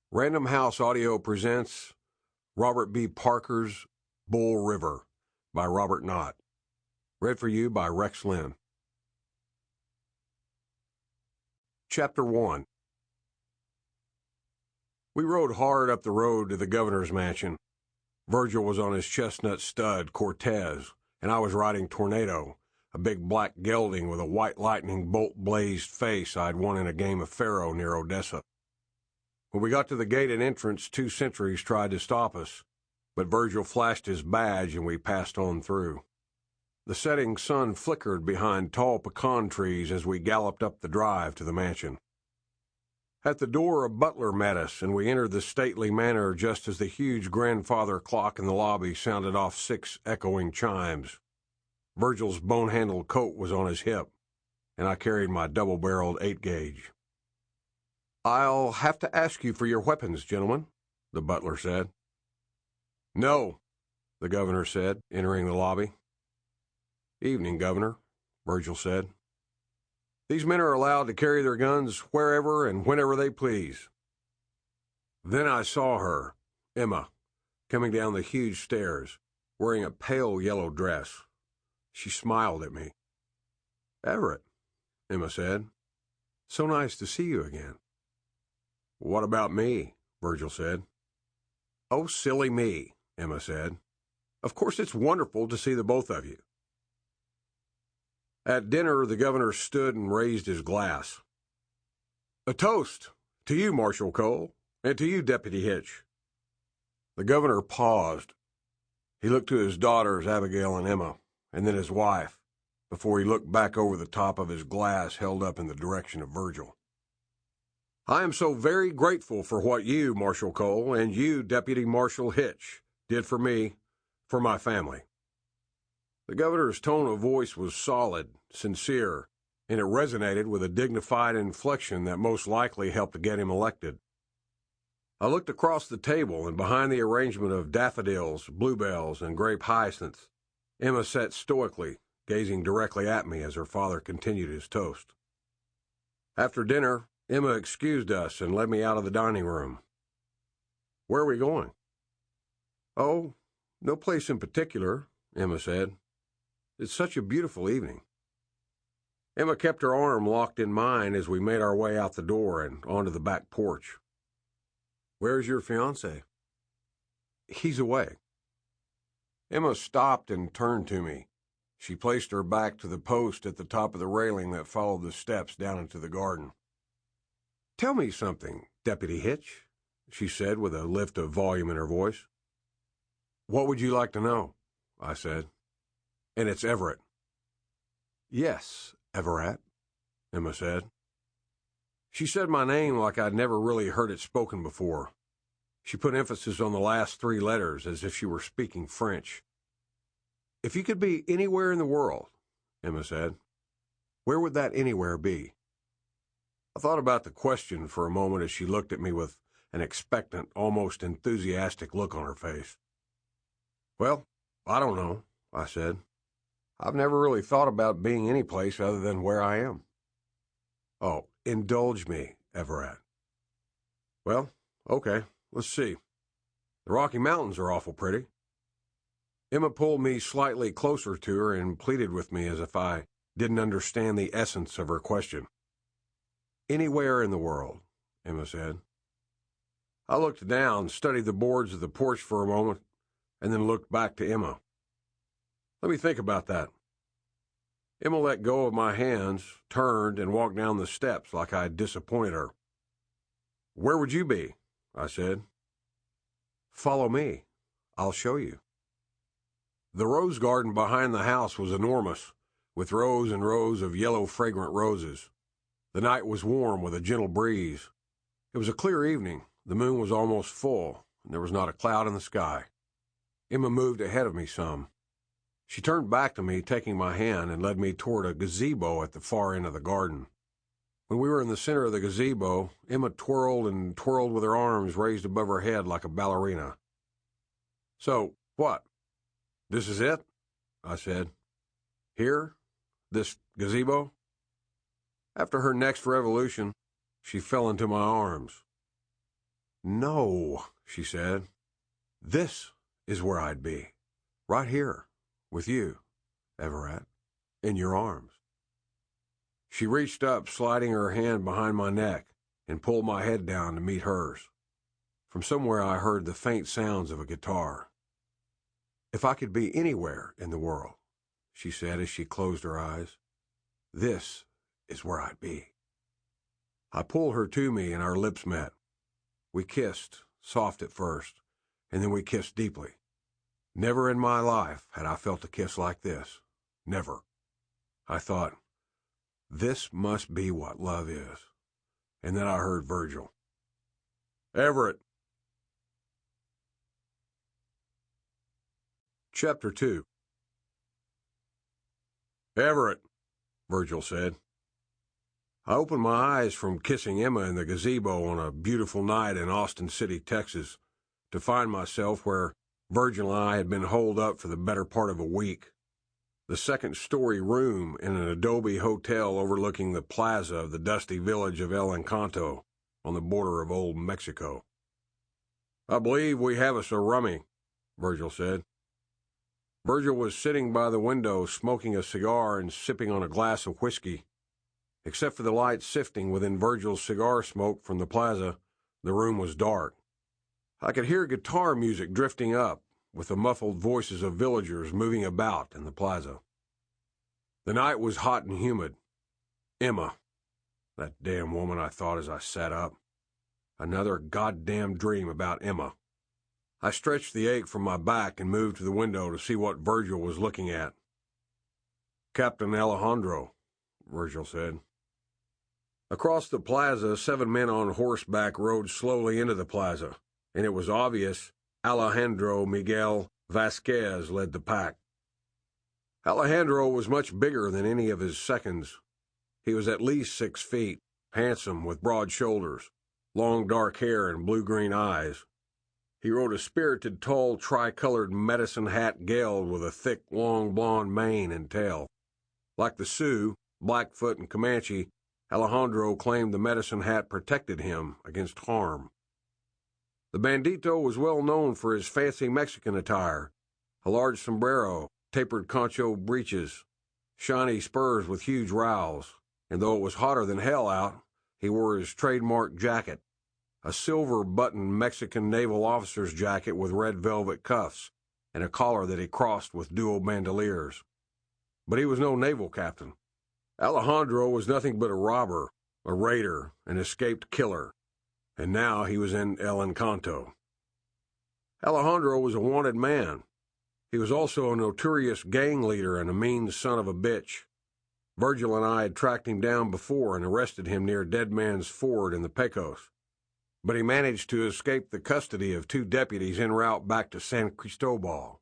Random House Audio presents Robert B. Parker's Bull River by Robert Knott. Read for you by Linn. Chapter 1. We rode hard up the road to the governor's mansion. Virgil was on his chestnut stud, Cortez, and I was riding Tornado, a big black gelding with a white lightning bolt-blazed face I'd won in a game of faro near Odessa. When we got to the gated entrance, 2 sentries tried to stop us, but Virgil flashed his badge and we passed on through. The setting sun flickered behind tall pecan trees as we galloped up the drive to the mansion. At the door, a butler met us, and we entered the stately manor just as the huge grandfather clock in the lobby sounded off 6 echoing chimes. Virgil's bone-handled coat was on his hip, and I carried my double-barreled 8-gauge. "I'll have to ask you for your weapons, gentlemen," the butler said. "No," the governor said, entering the lobby. "Evening, Governor," Virgil said. "These men are allowed to carry their guns wherever and whenever they please." Then I saw her, Emma, coming down the huge stairs, wearing a pale yellow dress. She smiled at me. "Everett," Emma said. "So nice to see you again." "What about me?" Virgil said. "Oh, silly me," Emma said. "Of course it's wonderful to see the both of you." At dinner, the governor stood and raised his glass. "A toast to you, Marshal Cole, and to you, Deputy Hitch." The governor paused. He looked to his daughters, Abigail and Emma, and then his wife, before he looked back over the top of his glass held up in the direction of Virgil. "I am so very grateful for what you, Marshal Cole, and you, Deputy Marshal Hitch, did for me, for my family." The governor's tone of voice was solid, sincere, and it resonated with a dignified inflection that most likely helped to get him elected. I looked across the table, and behind the arrangement of daffodils, bluebells, and grape hyacinths, Emma sat stoically, gazing directly at me as her father continued his toast. After dinner, Emma excused us and led me out of the dining room. "Where are we going?" "Oh, no place in particular," Emma said. "It's such a beautiful evening." Emma kept her arm locked in mine as we made our way out the door and onto the back porch. "Where's your fiancé?" "He's away." Emma stopped and turned to me. She placed her back to the post at the top of the railing that followed the steps down into the garden. "Tell me something, Deputy Hitch," she said with a lift of volume in her voice. "What would you like to know?" I said. "And it's Everett." "Yes, Everett," Emma said. She said my name like I'd never really heard it spoken before. She put emphasis on the last 3 letters as if she were speaking French. "If you could be anywhere in the world," Emma said, "where would that anywhere be?" I thought about the question for a moment as she looked at me with an expectant, almost enthusiastic look on her face. "Well, I don't know," I said. "I've never really thought about being any place other than where I am." "Oh, indulge me, Everett." "Well, okay, let's see. The Rocky Mountains are awful pretty." Emma pulled me slightly closer to her and pleaded with me as if I didn't understand the essence of her question. "Anywhere in the world," Emma said. I looked down, studied the boards of the porch for a moment, and then looked back to Emma. "Let me think about that." Emma let go of my hands, turned, and walked down the steps like I had disappointed her. "Where would you be?" I said. "Follow me. I'll show you." The rose garden behind the house was enormous, with rows and rows of yellow fragrant roses. The night was warm with a gentle breeze. It was a clear evening. The moon was almost full, and there was not a cloud in the sky. Emma moved ahead of me some. She turned back to me, taking my hand, and led me toward a gazebo at the far end of the garden. When we were in the center of the gazebo, Emma twirled and twirled with her arms raised above her head like a ballerina. "So, what? This is it?" I said. "Here? This gazebo?" After her next revolution, she fell into my arms. "No," she said. "This is where I'd be. Right here, with you, Everett, in your arms." She reached up, sliding her hand behind my neck, and pulled my head down to meet hers. From somewhere I heard the faint sounds of a guitar. "If I could be anywhere in the world," she said as she closed her eyes, "this is where I'd be." I pulled her to me and our lips met. We kissed, soft at first, and then we kissed deeply. Never in my life had I felt a kiss like this. Never. I thought, this must be what love is. And then I heard Virgil. "Everett." Chapter 2. "Everett," Virgil said. I opened my eyes from kissing Emma in the gazebo on a beautiful night in Austin City, Texas, to find myself where Virgil and I had been holed up for the better part of a week. The second-story room in an adobe hotel overlooking the plaza of the dusty village of El Encanto on the border of old Mexico. "I believe we have us a rummy," Virgil said. Virgil was sitting by the window smoking a cigar and sipping on a glass of whiskey. Except for the light sifting within Virgil's cigar smoke from the plaza, the room was dark. I could hear guitar music drifting up, with the muffled voices of villagers moving about in the plaza. The night was hot and humid. Emma. That damn woman, I thought as I sat up. Another goddamn dream about Emma. I stretched the ache from my back and moved to the window to see what Virgil was looking at. "Captain Alejandro," Virgil said. Across the plaza, 7 men on horseback rode slowly into the plaza, and it was obvious Alejandro Miguel Vasquez led the pack. Alejandro was much bigger than any of his seconds. He was at least 6 feet, handsome with broad shoulders, long dark hair and blue-green eyes. He rode a spirited, tall, tricolored medicine hat gelled with a thick, long blonde mane and tail. Like the Sioux, Blackfoot, and Comanche, Alejandro claimed the medicine hat protected him against harm. The bandito was well known for his fancy Mexican attire, a large sombrero, tapered concho breeches, shiny spurs with huge rowels, and though it was hotter than hell out, he wore his trademark jacket, a silver-buttoned Mexican naval officer's jacket with red velvet cuffs, and a collar that he crossed with dual bandoliers. But he was no naval captain. Alejandro was nothing but a robber, a raider, an escaped killer, and now he was in El Encanto. Alejandro was a wanted man. He was also a notorious gang leader and a mean son of a bitch. Virgil and I had tracked him down before and arrested him near Dead Man's Ford in the Pecos, but he managed to escape the custody of 2 deputies en route back to San Cristobal.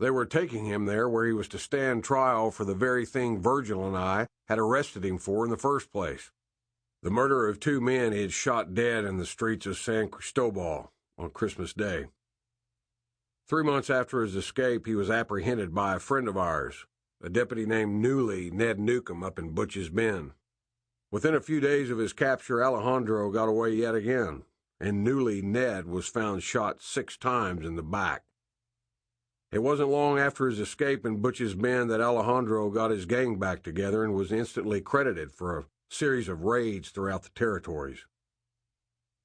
They were taking him there where he was to stand trial for the very thing Virgil and I had arrested him for in the first place, the murder of 2 men he had shot dead in the streets of San Cristobal on Christmas Day. 3 months after his escape, he was apprehended by a friend of ours, a deputy named Ned Newcomb up in Butch's Bend. Within a few days of his capture, Alejandro got away yet again, and Ned was found shot 6 times in the back. It wasn't long after his escape in Butch's Bend that Alejandro got his gang back together and was instantly credited for a series of raids throughout the territories.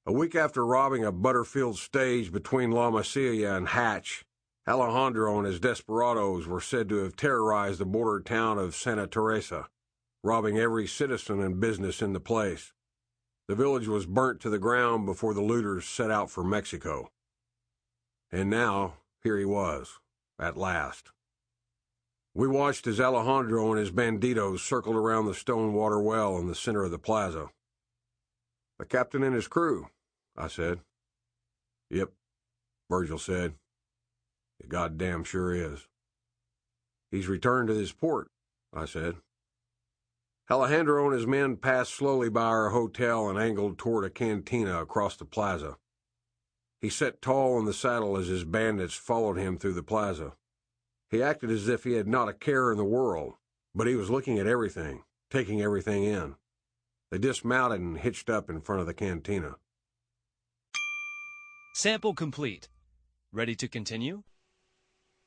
A week after robbing a Butterfield stage between La Mesilla and Hitch, Alejandro and his desperados were said to have terrorized the border town of Santa Teresa, robbing every citizen and business in the place. The village was burnt to the ground before the looters set out for Mexico. And now, here he was, at last. We watched as Alejandro and his banditos circled around the stone water well in the center of the plaza. "The captain and his crew," I said. "Yep," Virgil said. "It goddamn sure is." "He's returned to his port," I said. Alejandro and his men passed slowly by our hotel and angled toward a cantina across the plaza. He sat tall in the saddle as his bandits followed him through the plaza. He acted as if he had not a care in the world, but he was looking at everything, taking everything in. They dismounted and hitched up in front of the cantina. Sample complete. Ready to continue?